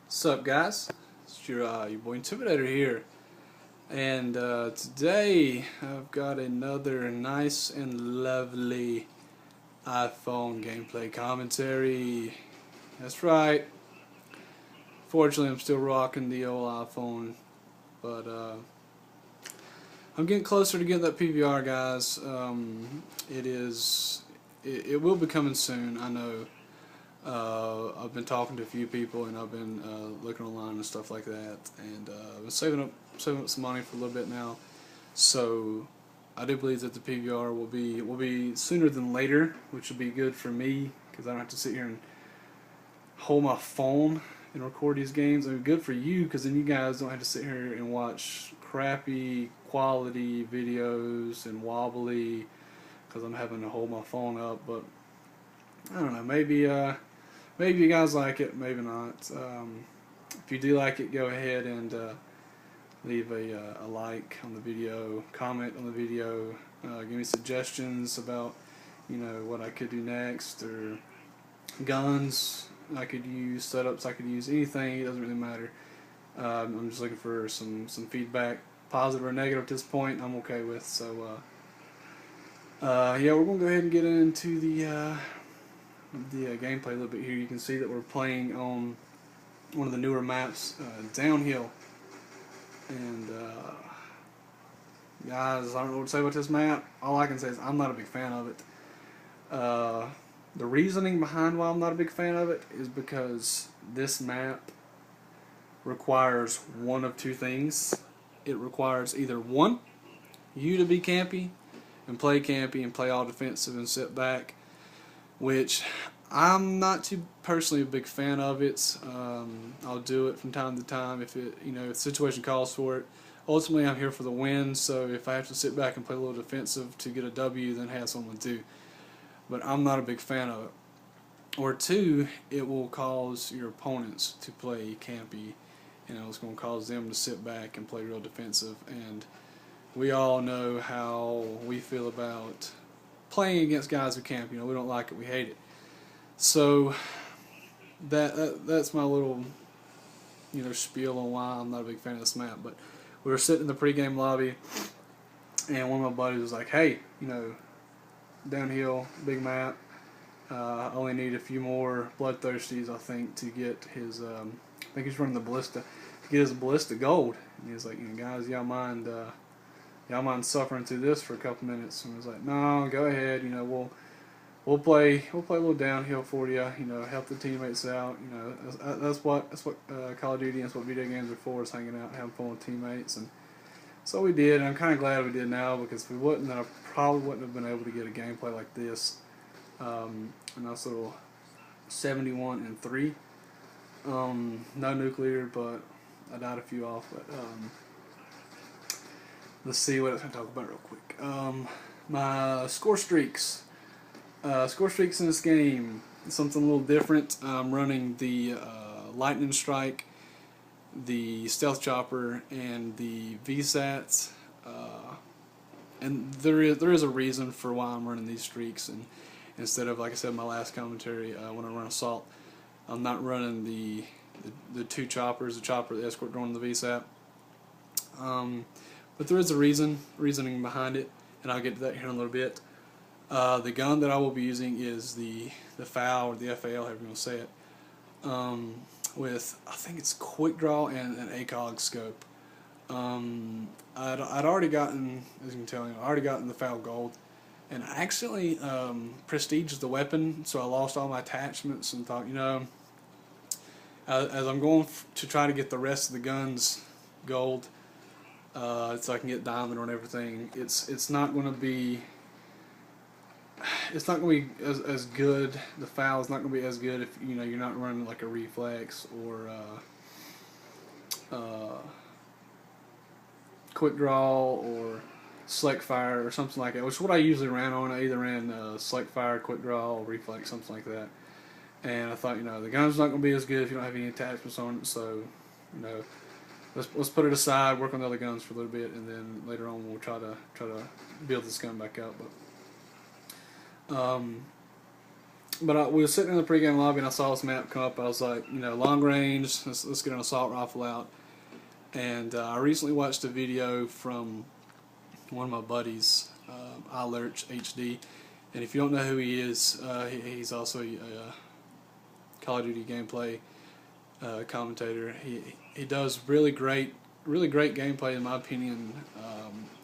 What's up, guys? It's your boy Intimidator here, and today I've got another nice and lovely iPhone gameplay commentary. That's right. Fortunately, I'm still rocking the old iPhone, but I'm getting closer to getting that PVR, guys. It will be coming soon. I know. I've been talking to a few people, and I've been looking online and stuff like that, and I've been saving up some money for a little bit now. So I do believe that the PVR will be sooner than later, which will be good for me because I don't have to sit here and hold my phone and record these games. I mean, good for you because then you guys don't have to sit here and watch crappy quality videos and wobbly because I'm having to hold my phone up. But I don't know, maybe you guys like it, maybe not. If you do like it, go ahead and leave a like on the video, comment on the video, give me suggestions about what I could do next, or guns I could use, setups I could use, anything. It doesn't really matter. I'm just looking for some feedback, positive or negative at this point. I'm okay with. So yeah, we're gonna go ahead and get into the gameplay a little bit here. You can see that we're playing on one of the newer maps, Downhill. And guys, I don't know what to say about this map. All I can say is I'm not a big fan of it. The reasoning behind why I'm not a big fan of it is because this map requires one of two things. It requires either one, you to be campy and play all defensive and sit back, which I'm not too personally a big fan of it. I'll do it from time to time if if the situation calls for it. Ultimately, I'm here for the win, so if I have to sit back and play a little defensive to get a W, then have someone do. But I'm not a big fan of it. Or two, it will cause your opponents to play campy. It's going to cause them to sit back and play real defensive. And we all know how we feel about playing against guys who camp. We don't like it, we hate it. So that's my little spiel on why I'm not a big fan of this map. But we were sitting in the pregame lobby, and one of my buddies was like, "Hey, Downhill, big map. I only need a few more bloodthirsties, I think, to get his. I think he's running the ballista to get his ballista gold." And he was like, "Guys, y'all mind suffering through this for a couple minutes?" And I was like, "No, go ahead. We'll play a little downhill for you. Help the teammates out. That's what Call of Duty and that's what video games are for, is hanging out and having fun with teammates." And so we did, and I'm kind of glad we did now, because if we wouldn't, then I probably wouldn't have been able to get a gameplay like this. A nice little 71-3. No nuclear, but I died a few off. But let's see what else I can talk about real quick. My score streaks. Score streaks in this game, something a little different. I'm running the Lightning Strike, the Stealth Chopper, and the VSATs. And there is a reason for why I'm running these streaks. And instead of, like I said in my last commentary, when I run Assault, I'm not running the two choppers, the chopper, the escort drone, and the VSAT. But there is a reasoning behind it, and I'll get to that here in a little bit. The gun that I will be using is the FAL, or the FAL, however you want to say it, with, I think it's quick draw and an ACOG scope. I'd already gotten, as you can tell, I already gotten the FAL gold, and I accidentally prestiged the weapon, so I lost all my attachments, and thought, as I'm going to try to get the rest of the guns gold, so I can get diamond on everything, it's not going to be as good. The FAL is not going to be as good if you're not running like a reflex or quick draw or select fire or something like that, which is what I usually ran on. I either ran select fire, quick draw, or reflex, something like that. And I thought, the gun's not going to be as good if you don't have any attachments on it. So, let's put it aside, work on the other guns for a little bit, and then later on we'll try to build this gun back up. But But we were sitting in the pregame lobby and I saw this map come up. I was like, long range, let's get an assault rifle out. And I recently watched a video from one of my buddies, iLurch HD. And if you don't know who he is, he's also a Call of Duty gameplay commentator. He does really great gameplay in my opinion.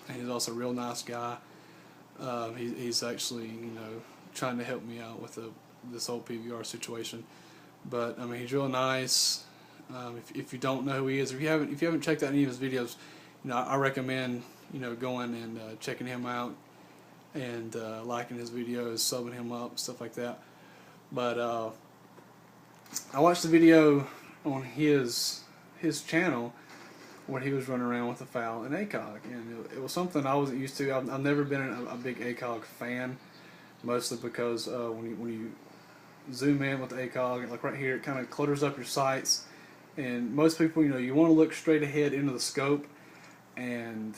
And he's also a real nice guy. He's actually trying to help me out with this whole PVR situation. But I mean, he's real nice. If you don't know who he is, if you haven't checked out any of his videos, I recommend going and checking him out and liking his videos, subbing him up, stuff like that. But I watched the video on his channel when he was running around with the FAL and ACOG, and it was something I wasn't used to. I've never been a big ACOG fan, mostly because when you zoom in with the ACOG, like right here, it kind of clutters up your sights. And most people, you want to look straight ahead into the scope, and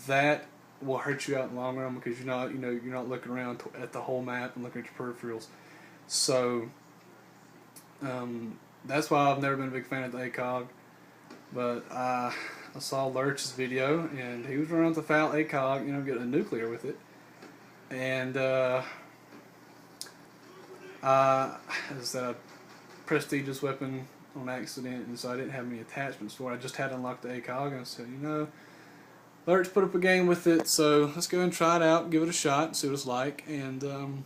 that will hurt you out in the long run because you're not looking around at the whole map and looking at your peripherals. So that's why I've never been a big fan of the ACOG. But I saw Lurch's video, and he was running with the FAL ACOG, getting a nuclear with it, and I prestige this weapon on accident, and so I didn't have any attachments for it. I just had unlocked the ACOG, and I said, Lurch put up a game with it, so let's go and try it out, give it a shot, and see what it's like. And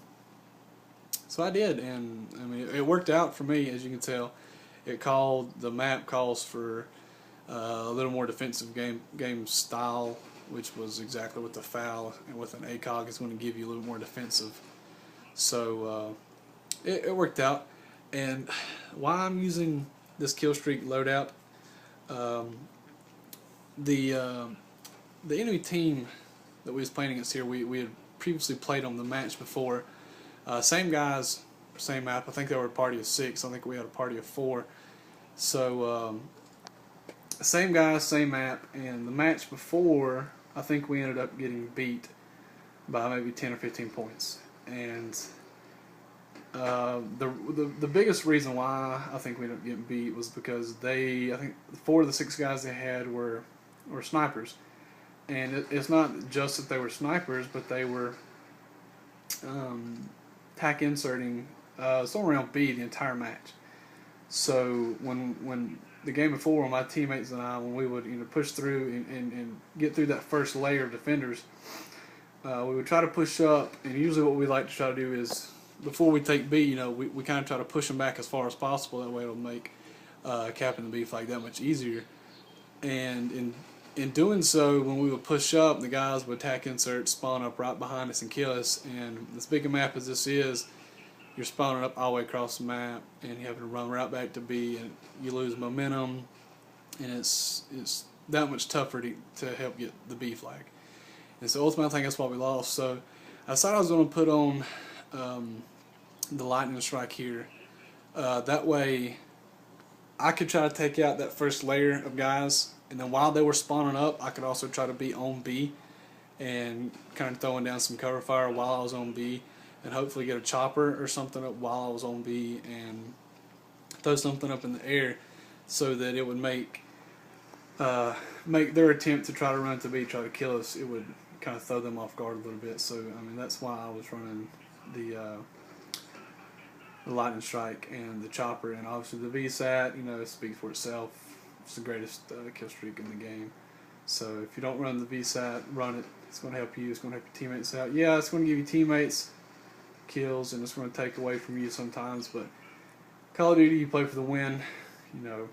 so I did, and I mean, it worked out for me, as you can tell. The map calls for a little more defensive game style, which was exactly what the FAL and with an ACOG is going to give you, a little more defensive. So it worked out. And why I'm using this kill streak loadout, the enemy team that we was playing against here, we had previously played on the match before. Same guys, same map. I think they were a party of 6. I think we had a party of 4. So same guys, same map, and the match before, I think we ended up getting beat by maybe 10 or 15 points. And the biggest reason why I think we ended up getting beat was because I think 4 of the 6 guys they had were snipers. And it's not just that they were snipers, but they were tack inserting somewhere around B the entire match. So when the game before, when my teammates and I, when we would push through and get through that first layer of defenders, we would try to push up, and usually what we like to try to do is, before we take B, we kind of try to push them back as far as possible. That way it'll make capping the B flag that much easier. And in doing so, when we would push up, the guys would attack insert, spawn up right behind us and kill us. And as big a map as this is, you're spawning up all the way across the map, and you have to run right back to B, and you lose momentum, and it's that much tougher to help get the B flag. And so ultimately, I think that's why we lost. So I decided I was going to put on the lightning strike here. That way, I could try to take out that first layer of guys, and then while they were spawning up, I could also try to be on B and kind of throwing down some cover fire while I was on B, and hopefully get a chopper or something up while I was on B and throw something up in the air so that it would make their attempt to try to run to B, try to kill us, it would kind of throw them off guard a little bit. So I mean, that's why I was running the lightning strike and the chopper, and obviously the VSAT, it speaks for itself. It's the greatest kill streak in the game. So if you don't run the VSAT, run it. It's going to help you. It's going to help your teammates out. Yeah, it's going to give you teammates kills, and it's going to take away from you sometimes. But Call of Duty, you play for the win. You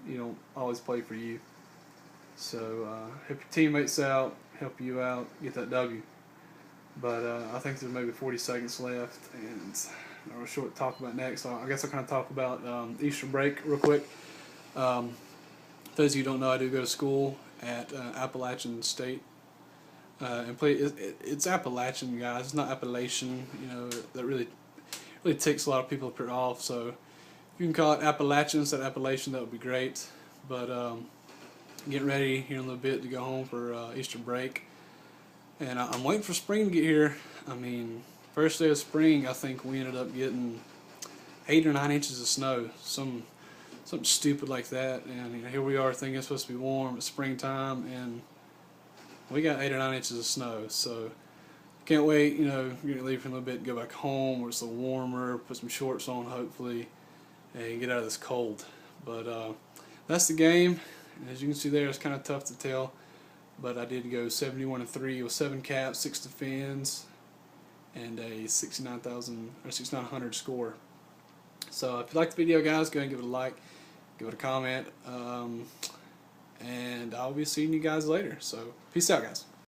don't always play for you. So help your teammates out, help you out, get that W. But I think there's maybe 40 seconds left, and a short talk about next. So I guess I'll kind of talk about Easter break real quick. Those of you who don't know, I do go to school at Appalachian State, and play. It's Appalachian, guys. It's not Appalachian. That really ticks a lot of people off. So if you can call it Appalachian instead of Appalachian, that would be great. But getting ready here in a little bit to go home for Easter break, and I'm waiting for spring to get here. I mean, first day of spring, I think we ended up getting 8 or 9 inches of snow, something stupid like that. And you know, here we are thinking it's supposed to be warm, it's springtime, and we got 8 or 9 inches of snow. So can't wait. You know, you're gonna leave for a little bit, go back home where it's a little warmer, put some shorts on hopefully, and get out of this cold. But that's the game. As you can see there, it's kind of tough to tell, but I did go 71-3 with 7 caps, 6 defends, and a 69,000 or 6,900 score. So if you like the video, guys, go ahead and give it a like, give it a comment, and I'll be seeing you guys later. So peace out, guys.